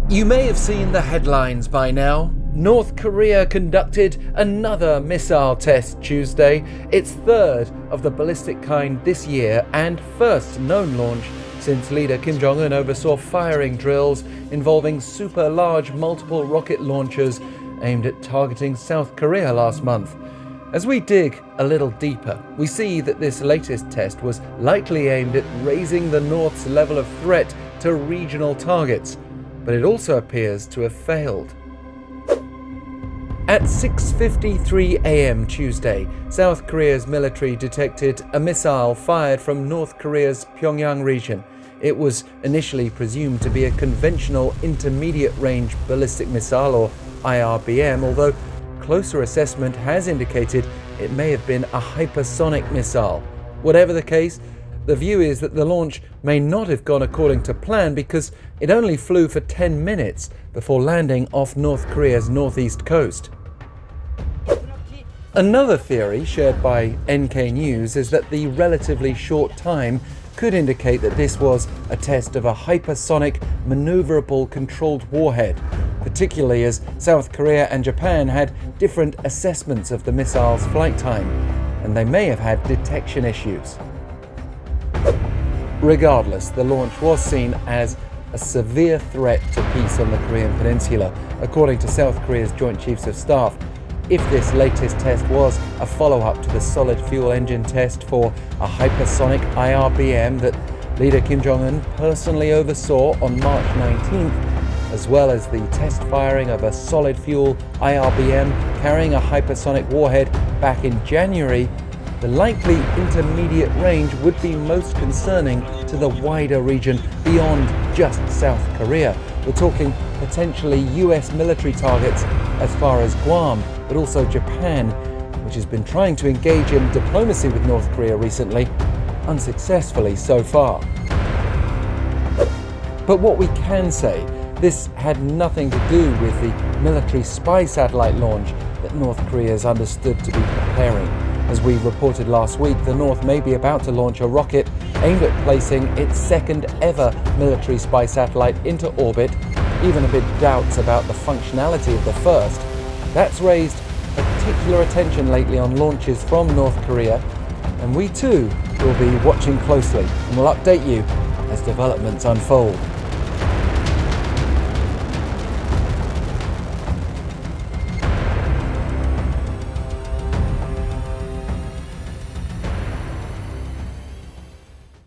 You may have seen the headlines by now. North Korea conducted another missile test Tuesday, its third of the ballistic kind this year and first known launch since leader Kim-Jong-un oversaw firing drills involving super large multiple rocket launchers aimed at targeting South Korea last month. As we dig a little deeper, we see that this latest test was likely aimed at raising the North's level of threat to regional targets, but it also appears to have failed. At 6:53 a.m. Tuesday, South Korea's military detected a missile fired from North Korea's Pyongyang region. It was initially presumed to be a conventional intermediate-range-ballistic-missile, or IRBM, although closer assessment has indicated it may have been a hypersonic-missile. Whatever the case, the view is that the launch may not have gone according to plan because it only flew for 10 minutes before landing off North Korea's northeast coast. Another theory shared by NK News is that the relatively short time could indicate that this was a test of a hypersonic maneuverable controlled warhead, particularly as South Korea and Japan had different assessments of the missile's flight time, and they may have had detection issues. Regardless, the launch was seen as a severe threat to peace on the Korean Peninsula, according to South Korea's Joint Chiefs of Staff. If this latest test was a follow-up to the solid fuel engine test for a hypersonic IRBM that leader Kim Jong-un personally oversaw on March 19th, as well as the test firing of a solid fuel IRBM carrying a hypersonic warhead back in January, the likely intermediate range would be most concerning to the wider region beyond just South Korea. We're talking potentially US military targets as far as Guam, but also Japan, which has been trying to engage in diplomacy with North Korea recently, unsuccessfully so far. But what we can say, this had nothing to do with the military spy satellite launch that North Korea is understood to be preparing. As we reported last week, the North may be about to launch a rocket aimed at placing its second ever military spy satellite into orbit, even amid doubts about the functionality of the first. That's raised particular attention lately on launches from North Korea, and we too will be watching closely and will update you as developments unfold.